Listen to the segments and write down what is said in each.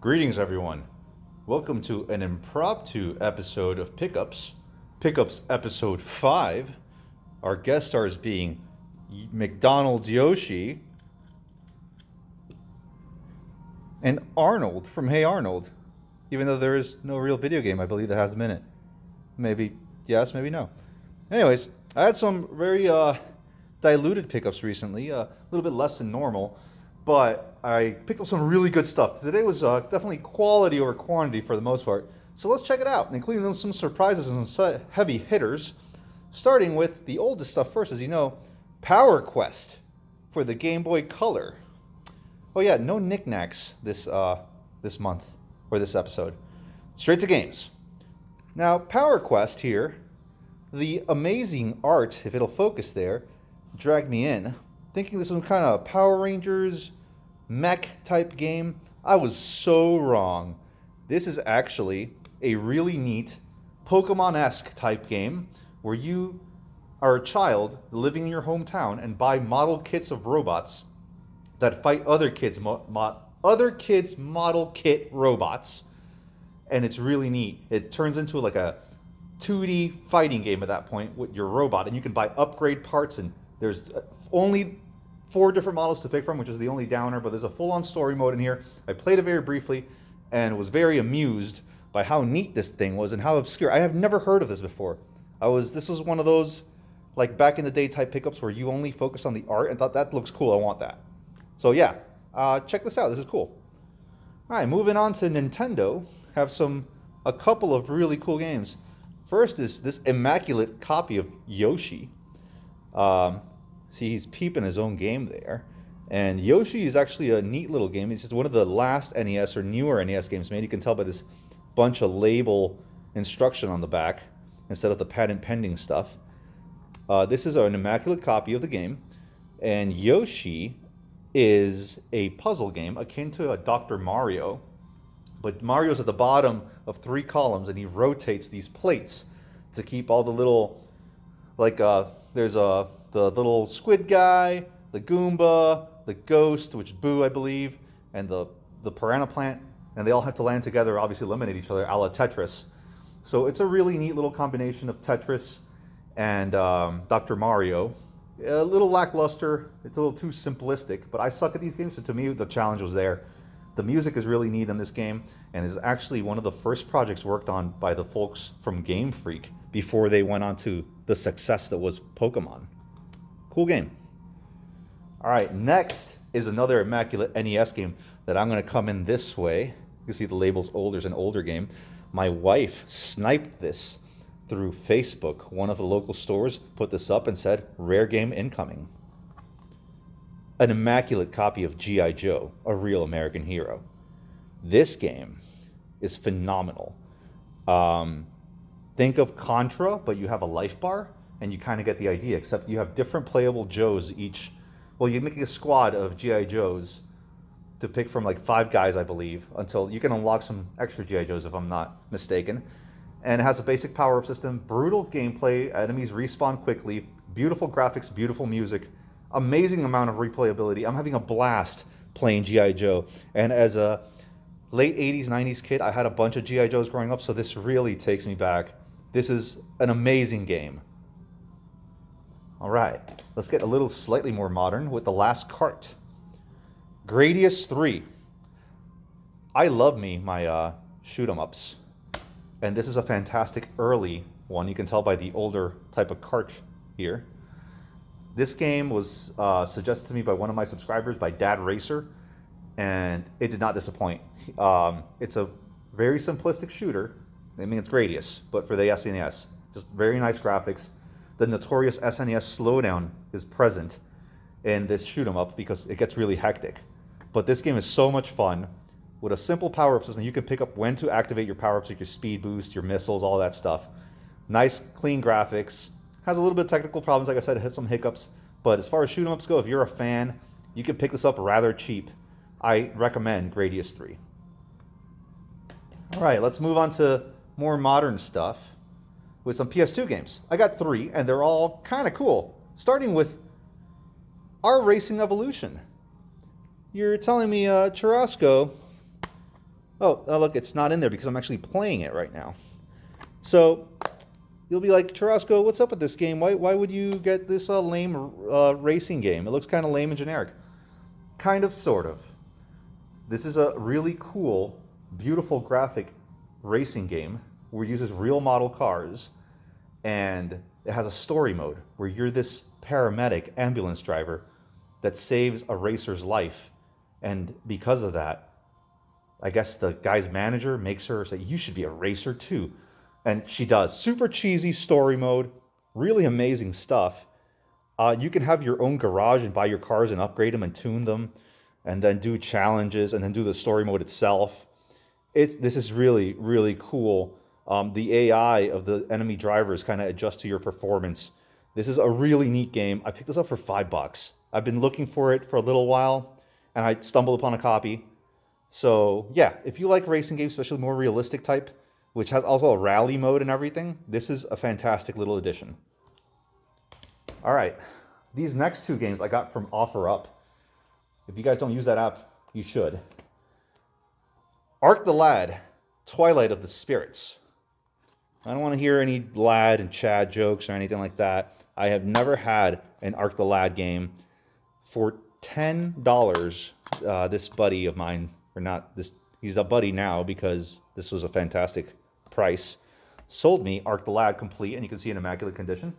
Greetings, everyone. Welcome to an impromptu episode of Pickups. Pickups episode 5. Our guest stars being McDonald's Yoshi and Arnold from Hey Arnold. Even though there is no real video game, I believe, that has him in it. Maybe yes, maybe no. Anyways, I had some very diluted pickups recently, a little bit less than normal. But I picked up some really good stuff. Today was definitely quality over quantity for the most part. So let's check it out, including some surprises and some heavy hitters. Starting with the oldest stuff first, as you know, Power Quest for the Game Boy Color. Oh yeah, no knickknacks this month or this episode. Straight to games. Now, Power Quest here, the amazing art, if it'll focus there, dragged me in. Thinking this was some kind of Power Rangers mech type game. I was so wrong. This is actually a really neat Pokemon-esque type game where you are a child living in your hometown and buy model kits of robots that fight other kids' model kit robots, and it's really neat. It turns into like a 2D fighting game at that point with your robot, and you can buy upgrade parts, and there's only 4 different models to pick from, which is the only downer, but there's a full-on story mode in here. I played it very briefly and was very amused by how neat this thing was and how obscure. I have never heard of this before. This was one of those like back in the day type pickups where you only focus on the art and thought that looks cool, I want that. So yeah, check this out. This is cool. All right, moving on to Nintendo. Have a couple of really cool games. First is this immaculate copy of Yoshi. See, he's peeping his own game there. And Yoshi is actually a neat little game. It's just one of the last NES or newer NES games made. You can tell by this bunch of label instruction on the back instead of the patent pending stuff. This is an immaculate copy of the game. And Yoshi is a puzzle game akin to a Dr. Mario. But Mario's at the bottom of 3 columns and he rotates these plates to keep all the little, there's the little squid guy, the Goomba, the ghost, which is Boo, I believe, and the piranha plant, and they all have to land together, obviously eliminate each other, a la Tetris. So it's a really neat little combination of Tetris and Dr. Mario. A little lackluster, it's a little too simplistic, but I suck at these games, so to me the challenge was there. The music is really neat in this game, and is actually one of the first projects worked on by the folks from Game Freak before they went on to the success that was Pokemon. Cool game. All right, next is another immaculate NES game that I'm going to come in this way. You can see the label's older. It's an older game. My wife sniped this through Facebook. One of the local stores put this up and said, "Rare game incoming." An immaculate copy of G.I. Joe, a real American hero. This game is phenomenal. Think of Contra, but you have a life bar. And you kind of get the idea, except you have different playable Joes each. Well, you're making a squad of G.I. Joes to pick from like 5 guys, I believe, until you can unlock some extra G.I. Joes, if I'm not mistaken. And it has a basic power-up system, brutal gameplay, enemies respawn quickly, beautiful graphics, beautiful music, amazing amount of replayability. I'm having a blast playing G.I. Joe. And as a late 80s, 90s kid, I had a bunch of G.I. Joes growing up, so this really takes me back. This is an amazing game. All right, let's get a little slightly more modern with the last cart. Gradius III. I love my shoot 'em ups. And this is a fantastic early one. You can tell by the older type of cart here. This game was suggested to me by one of my subscribers, by Dad Racer, and it did not disappoint. It's a very simplistic shooter. I mean, it's Gradius, but for the SNES. Just very nice graphics. The notorious SNES slowdown is present in this shoot 'em up because it gets really hectic. But this game is so much fun. With a simple power-up system, you can pick up when to activate your power-ups, like your speed boost, your missiles, all that stuff. Nice, clean graphics. Has a little bit of technical problems, like I said, it hit some hiccups. But as far as shoot 'em ups go, if you're a fan, you can pick this up rather cheap. I recommend Gradius III. All right, let's move on to more modern stuff with some PS2 games. I got 3, and they're all kind of cool. Starting with our Racing Evolution. You're telling me, Cerrasco, Look, it's not in there because I'm actually playing it right now. So you'll be like, Cerrasco, what's up with this game? Why would you get this lame racing game? It looks kind of lame and generic. Kind of, sort of. This is a really cool, beautiful graphic racing game where it uses real model cars, and it has a story mode where you're this paramedic ambulance driver that saves a racer's life. And because of that, I guess the guy's manager makes her say, you should be a racer too. And she does. Super cheesy story mode, really amazing stuff. You can have your own garage and buy your cars and upgrade them and tune them, and then do challenges and then do the story mode itself. This is really, really cool. The AI of the enemy drivers kind of adjust to your performance. This is a really neat game. I picked this up for $5. I've been looking for it for a little while, and I stumbled upon a copy. So yeah, if you like racing games, especially more realistic type, which has also a rally mode and everything, this is a fantastic little addition. All right, these next two games I got from OfferUp. If you guys don't use that app, you should. Arc the Lad, Twilight of the Spirits. I don't want to hear any Lad and Chad jokes or anything like that. I have never had an Arc the Lad game. For $10, this buddy of mine, or not this, he's a buddy now because this was a fantastic price, sold me Arc the Lad complete, and you can see in immaculate condition.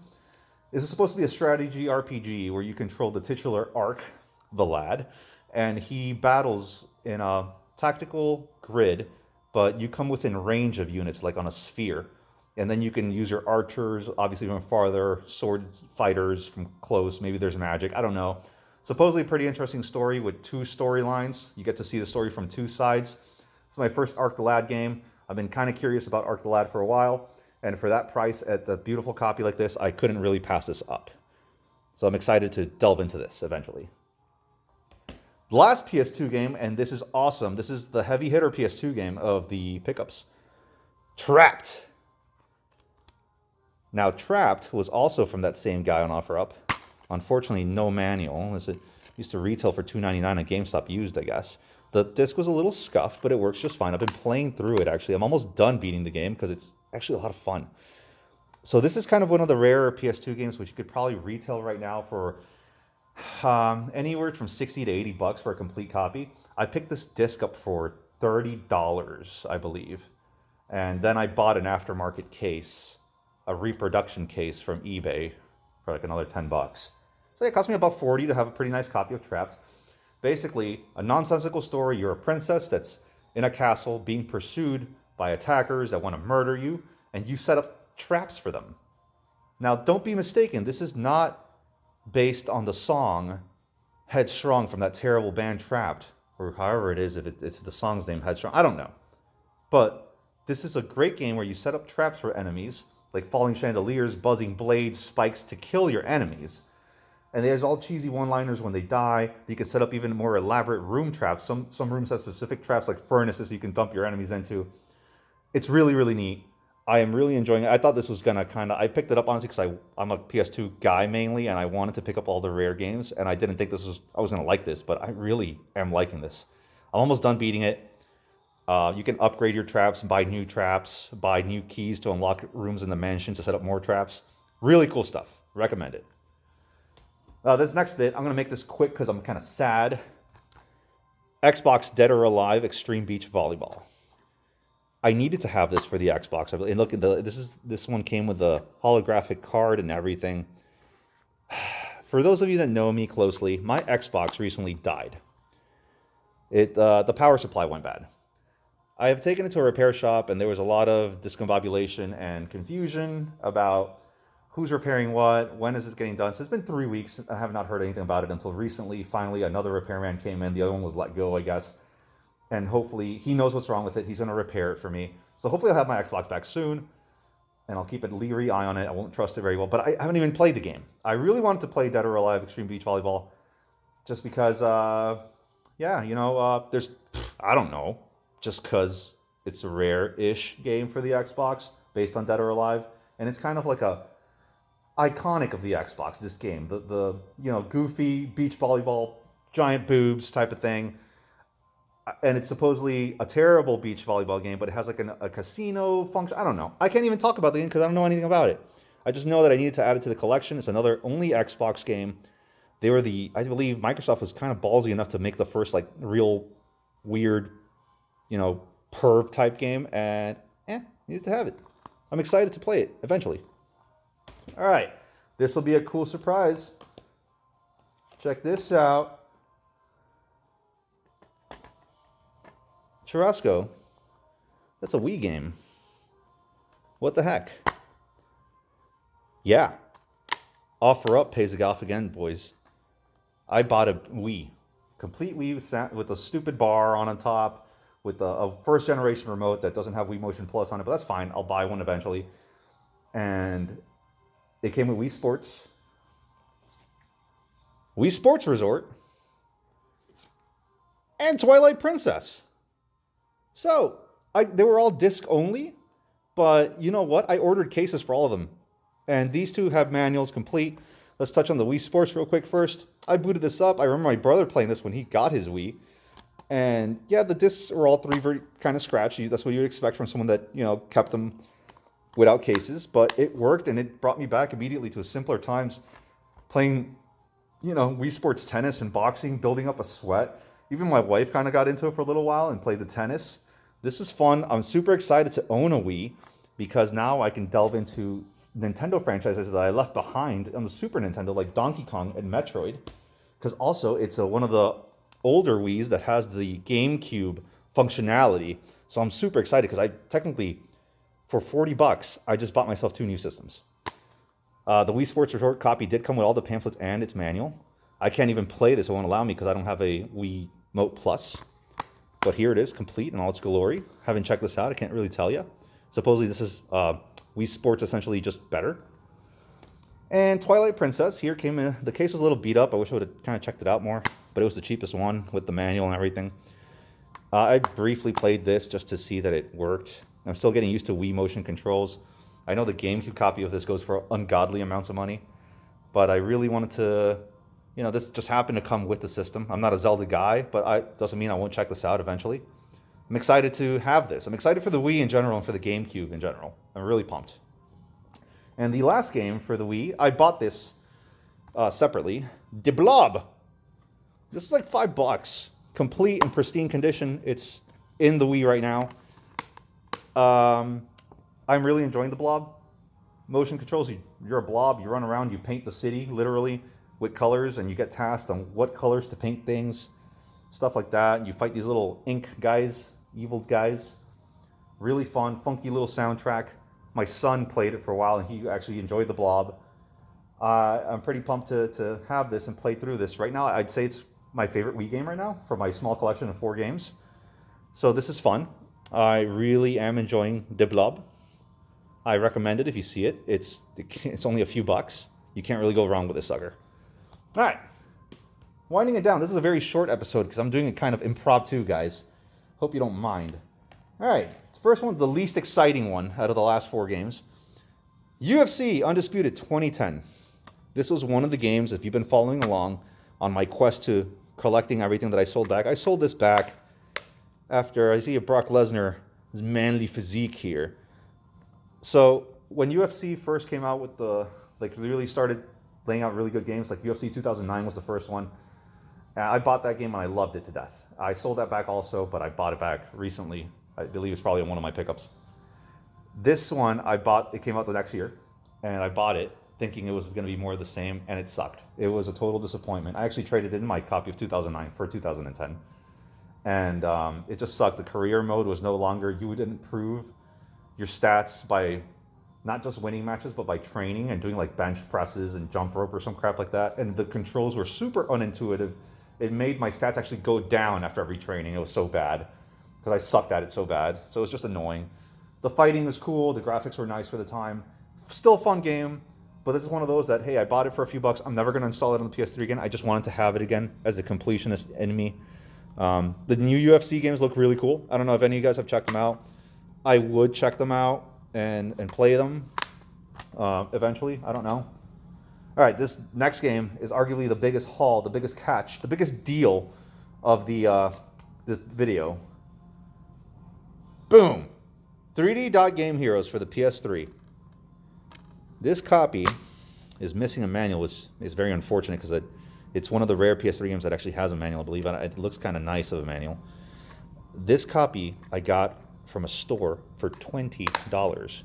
This is supposed to be a strategy RPG where you control the titular Arc, the Lad, and he battles in a tactical grid, but you come within range of units, like on a sphere. And then you can use your archers, obviously from farther, sword fighters from close, maybe there's magic, I don't know. Supposedly a pretty interesting story with two storylines. You get to see the story from two sides. It's my first Arc the Lad game. I've been kind of curious about Arc the Lad for a while, and for that price at the beautiful copy like this, I couldn't really pass this up. So I'm excited to delve into this eventually. The last PS2 game, and this is awesome, this is the heavy hitter PS2 game of the pickups. Trapped. Now, Trapped was also from that same guy on OfferUp. Unfortunately, no manual. It used to retail for $2.99 at GameStop used, I guess. The disc was a little scuffed, but it works just fine. I've been playing through it, actually. I'm almost done beating the game because it's actually a lot of fun. So this is kind of one of the rarer PS2 games which you could probably retail right now for anywhere from $60 to $80 for a complete copy. I picked this disc up for $30, I believe. And then I bought an aftermarket case, a reproduction case from eBay for like another $10. So it cost me about $40 to have a pretty nice copy of Trapped. Basically, a nonsensical story. You're a princess that's in a castle being pursued by attackers that want to murder you, and you set up traps for them. Now, don't be mistaken. This is not based on the song Headstrong from that terrible band Trapped, or however it is, if it's the song's name Headstrong. I don't know. But this is a great game where you set up traps for enemies, like falling chandeliers, buzzing blades, spikes to kill your enemies. And there's all cheesy one-liners when they die. You can set up even more elaborate room traps. Some rooms have specific traps like furnaces you can dump your enemies into. It's really, really neat. I am really enjoying it. I thought this was going to kind of... I picked it up, honestly, because I'm a PS2 guy mainly, and I wanted to pick up all the rare games, and I didn't think I was going to like this, but I really am liking this. I'm almost done beating it. You can upgrade your traps and buy new keys to unlock rooms in the mansion to set up more traps. Really cool stuff. Recommend it. This next bit, I'm going to make this quick because I'm kind of sad. Xbox Dead or Alive Extreme Beach Volleyball. I needed to have this for the Xbox. And look, this one came with a holographic card and everything. For those of you that know me closely, my Xbox recently died. The power supply went bad. I have taken it to a repair shop, and there was a lot of discombobulation and confusion about who's repairing what, when is it getting done. So it's been 3 weeks. I have not heard anything about it until recently. Finally, another repairman came in. The other one was let go, I guess. And hopefully, he knows what's wrong with it. He's going to repair it for me. So hopefully I'll have my Xbox back soon, and I'll keep a leery eye on it. I won't trust it very well. But I haven't even played the game. I really wanted to play Dead or Alive Extreme Beach Volleyball just because, there's, I don't know, just because it's a rare-ish game for the Xbox based on Dead or Alive. And it's kind of like a iconic of the Xbox, this game. The goofy beach volleyball, giant boobs type of thing. and it's supposedly a terrible beach volleyball game, but it has like a casino function. I don't know. I can't even talk about the game because I don't know anything about it. I just know that I needed to add it to the collection. It's another only Xbox game. They were I believe Microsoft was kind of ballsy enough to make the first like real weird, perv type game, and needed to have it. I'm excited to play it eventually. All right, this will be a cool surprise. Check this out. Cerrasco. That's a Wii game. What the heck? Yeah. Offer up pays off again, boys. I bought a Wii. Complete Wii with a stupid bar on top, with a first generation remote that doesn't have Wii Motion Plus on it, but that's fine. I'll buy one eventually. And it came with Wii Sports. Wii Sports Resort. And Twilight Princess. So, they were all disc only, but you know what? I ordered cases for all of them. And these two have manuals complete. Let's touch on the Wii Sports real quick first. I booted this up. I remember my brother playing this when he got his Wii. And yeah, the discs were all three very kind of scratchy. That's what you would expect from someone that, kept them without cases. But it worked, and it brought me back immediately to simpler times. Playing, Wii Sports tennis and boxing, building up a sweat. Even my wife kind of got into it for a little while and played the tennis. This is fun. I'm super excited to own a Wii because now I can delve into Nintendo franchises that I left behind on the Super Nintendo, like Donkey Kong and Metroid. Because also, it's one of the older Wiis that has the GameCube functionality. So I'm super excited because I technically, for $40, I just bought myself 2 new systems. The Wii Sports Resort copy did come with all the pamphlets and its manual. I can't even play this. It won't allow me because I don't have a Wii Mote Plus. But here it is, complete in all its glory. Haven't checked this out. I can't really tell you. Supposedly this is Wii Sports essentially just better. And Twilight Princess, here came in. The case was a little beat up. I wish I would have kind of checked it out more. But it was the cheapest one with the manual and everything. I briefly played this just to see that it worked. I'm still getting used to Wii motion controls. I know the GameCube copy of this goes for ungodly amounts of money. But I really wanted to... this just happened to come with the system. I'm not a Zelda guy, but doesn't mean I won't check this out eventually. I'm excited to have this. I'm excited for the Wii in general and for the GameCube in general. I'm really pumped. And the last game for the Wii, I bought this separately. Blob. This is like $5. Complete and pristine condition. It's in the Wii right now. I'm really enjoying the Blob. Motion controls, you're a blob, you run around, you paint the city, literally, with colors, and you get tasked on what colors to paint things, stuff like that. And you fight these little ink guys, evil guys. Really fun, funky little soundtrack. My son played it for a while, and he actually enjoyed the Blob. I'm pretty pumped to have this and play through this. Right now, I'd say it's my favorite Wii game right now for my small collection of 4 games. So this is fun. I really am enjoying the Blob. I recommend it if you see it. It's only a few bucks. You can't really go wrong with this sucker. All right, winding it down. This is a very short episode because I'm doing it kind of impromptu, guys. Hope you don't mind. All right, the first one, the least exciting one out of the last 4 games. UFC Undisputed 2010. This was one of the games, if you've been following along on my quest to collecting everything that I sold back. I sold this back after I see a Brock Lesnar, his manly physique here. So when UFC first came out with really started laying out really good games, like UFC 2009 was the first one. I bought that game and I loved it to death. I sold that back also, but I bought it back recently. I believe it's probably one of my pickups. This one I bought, it came out the next year, and I bought it thinking it was going to be more of the same, and it sucked. It was a total disappointment. I actually traded in my copy of 2009 for 2010. And it just sucked. The career mode was no longer, you would improve your stats by not just winning matches, but by training and doing like bench presses and jump rope or some crap like that. And the controls were super unintuitive. It made my stats actually go down after every training. It was so bad because I sucked at it so bad. So it was just annoying. The fighting was cool. The graphics were nice for the time. Still a fun game, but this is one of those that, hey, I bought it for a few bucks. I'm never going to install it on the PS3 again. I just wanted to have it again as the completionist in me. The new UFC games look really cool. I don't know if any of you guys have checked them out. I would check them out and play them eventually. I don't know. All right, this next game is arguably the biggest haul, the biggest catch, the biggest deal of the the video. Boom! 3D Dot Game Heroes for the PS3. This copy is missing a manual, which is very unfortunate because it's one of the rare PS3 games that actually has a manual, I believe. It looks kind of nice of a manual. This copy I got from a store for $20.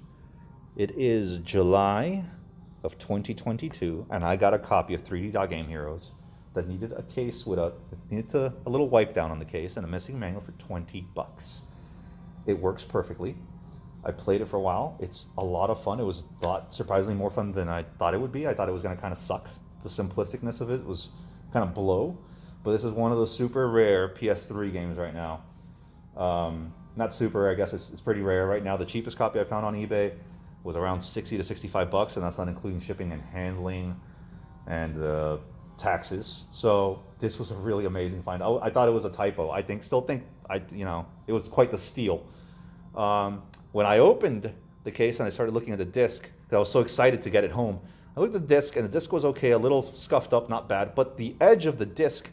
It is July of 2022, and I got a copy of 3D Dot Game Heroes that needed a case with a little wipe down on the case and a missing manual for $20. It works perfectly. I played it for a while. It's a lot of fun. It was surprisingly more fun than I thought it would be. I thought it was going to kind of suck. The simplisticness of it was kind of blow. But this is one of those super rare PS3 games right now. Not super, I guess it's pretty rare right now. The cheapest copy I found on eBay was around $60 to $65, and that's not including shipping and handling and taxes. So this was a really amazing find. I thought it was a typo. Still think it was quite the steal. When I opened the case and I started looking at the disc, because I was so excited to get it home, I looked at the disc, and the disc was okay, a little scuffed up, not bad, but the edge of the disc,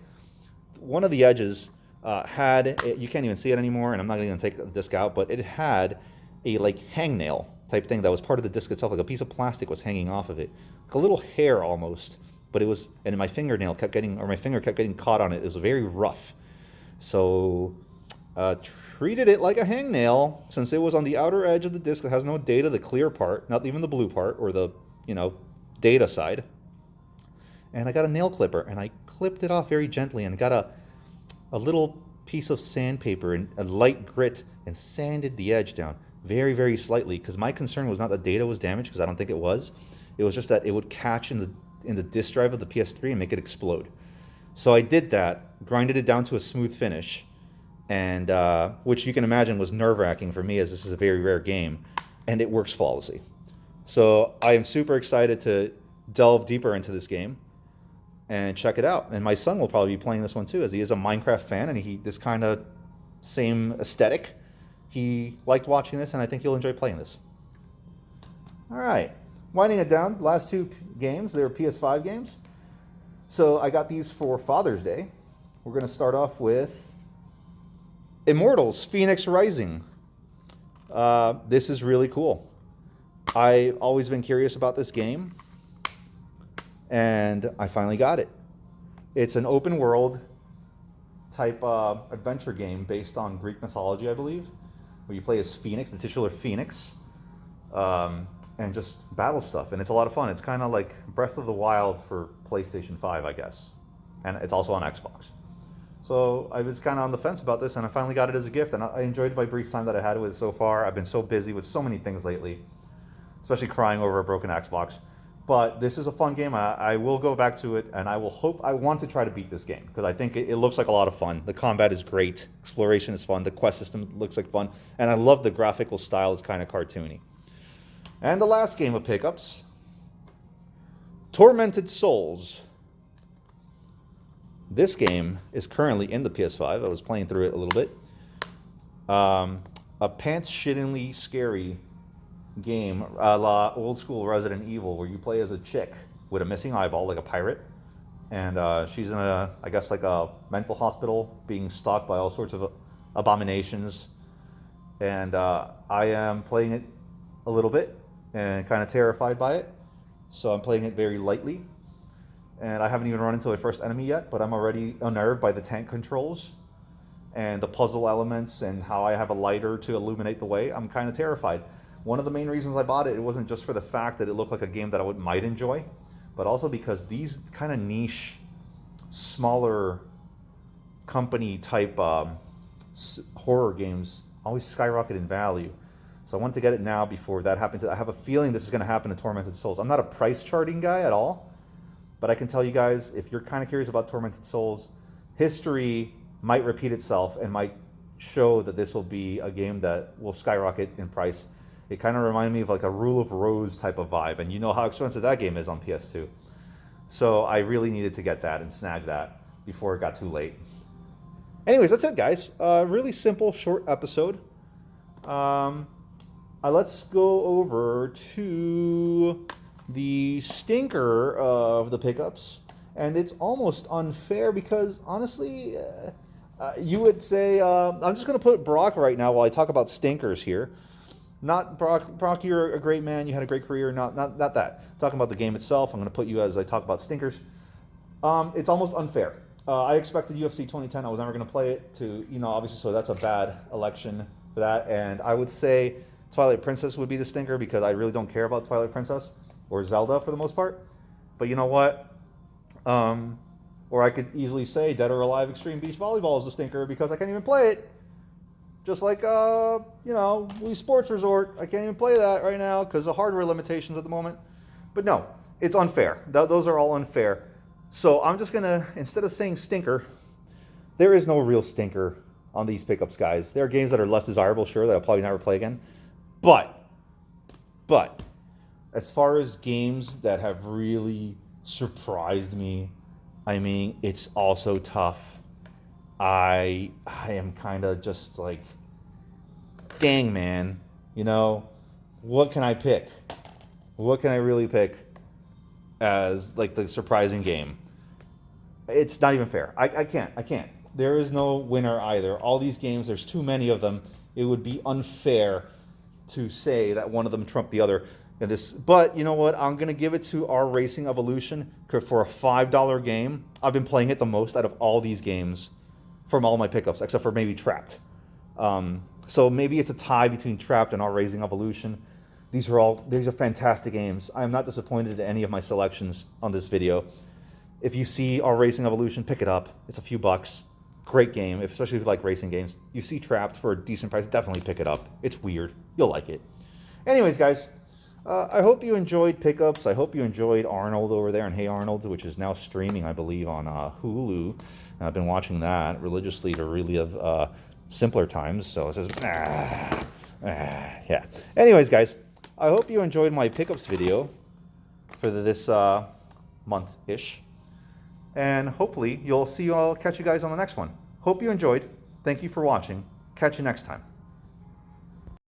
one of the edges you can't even see it anymore, and I'm not going to take the disc out, but it had a hangnail type thing that was part of the disc itself, like a piece of plastic was hanging off of it, like a little hair almost, but it was, and my finger kept getting caught on it. It was very rough. So treated it like a hangnail, since it was on the outer edge of the disc. It has no data, the clear part, not even the blue part or the data side. And I got a nail clipper, and I clipped it off very gently, and got a little piece of sandpaper and a light grit and sanded the edge down very, very slightly, because my concern was not that data was damaged, because I don't think it was. It was just that it would catch in the disk drive of the PS3 and make it explode. So I did that, grinded it down to a smooth finish, and which you can imagine was nerve-wracking for me, as this is a very rare game, and it works flawlessly. So I am super excited to delve deeper into this game and check it out. And my son will probably be playing this one too, as he is a Minecraft fan, and this kind of same aesthetic. He liked watching this, and I think he'll enjoy playing this. All right, winding it down, last two games, they were PS5 games. So I got these for Father's Day. We're going to start off with Immortals, Phoenix Rising. This is really cool. I've always been curious about this game, and I finally got it. It's an open world type adventure game based on Greek mythology, I believe, where you play as Phoenix, the titular Phoenix, and just battle stuff. And it's a lot of fun. It's kind of like Breath of the Wild for PlayStation 5, I guess. And it's also on Xbox. So I was kind of on the fence about this, and I finally got it as a gift. And I enjoyed my brief time that I had with it so far. I've been so busy with so many things lately, especially crying over a broken Xbox. But this is a fun game. I will go back to it, and I want to try to beat this game, because I think it looks like a lot of fun. The combat is great. Exploration is fun. The quest system looks like fun. And I love the graphical style. It's kind of cartoony. And the last game of pickups, Tormented Souls. This game is currently in the PS5. I was playing through it a little bit. A pants-shittingly scary game, a la old school Resident Evil, where you play as a chick with a missing eyeball, like a pirate, and she's in a mental hospital, being stalked by all sorts of abominations. And I am playing it a little bit and kind of terrified by it, so I'm playing it very lightly. And I haven't even run into a first enemy yet, but I'm already unnerved by the tank controls and the puzzle elements and how I have a lighter to illuminate the way. I'm kind of terrified. One of the main reasons I bought it wasn't just for the fact that it looked like a game that I might enjoy, but also because these kind of niche, smaller company type horror games always skyrocket in value. So I wanted to get it now before that happens. I have a feeling this is going to happen to Tormented Souls. I'm not a price charting guy at all, but I can tell you guys, if you're kind of curious about Tormented Souls, history might repeat itself and might show that this will be a game that will skyrocket in price. It kind of reminded me of like a Rule of Rose type of vibe, and you know how expensive that game is on PS2. So I really needed to get that and snag that before it got too late. Anyways, that's it, guys. Really simple, short episode. Let's go over to the stinker of the pickups. And it's almost unfair because, honestly, You would say, I'm just going to put Brock right now while I talk about stinkers here. Not Brock. Brock, you're a great man. You had a great career. Not that. Talking about the game itself, I'm going to put you as I talk about stinkers. It's almost unfair. I expected UFC 2010. I was never going to play it. Obviously, so that's a bad election for that. And I would say Twilight Princess would be the stinker because I really don't care about Twilight Princess or Zelda for the most part. But you know what? Or I could easily say Dead or Alive Extreme Beach Volleyball is the stinker because I can't even play it. Just like, Wii Sports Resort. I can't even play that right now because of hardware limitations at the moment. But no, it's unfair. Those are all unfair. So I'm just going to, instead of saying stinker, there is no real stinker on these pickups, guys. There are games that are less desirable, sure, that I'll probably never play again. But, as far as games that have really surprised me, I mean, it's also tough. I am kind of just like, dang, man, what can I pick? What can I really pick as like the surprising game? It's not even fair. I can't. There is no winner either. All these games, there's too many of them. It would be unfair to say that one of them trumped the other. But you know what? I'm going to give it to our Racing Evolution for a $5 game. I've been playing it the most out of all these games from all my pickups, except for maybe Trapped. So maybe it's a tie between Trapped and our Racing Evolution. These are fantastic games. I am not disappointed in any of my selections on this video. If you see our Racing Evolution, pick it up. It's a few bucks. Great game, especially if you like racing games. You see Trapped for a decent price, definitely pick it up. It's weird. You'll like it. Anyways, guys, I hope you enjoyed pickups. I hope you enjoyed Arnold over there and Hey Arnold, which is now streaming, I believe, on Hulu. I've been watching that religiously to relive simpler times. So it says, yeah. Anyways, guys, I hope you enjoyed my pickups video for this month-ish. And hopefully I'll catch you guys on the next one. Hope you enjoyed. Thank you for watching. Catch you next time.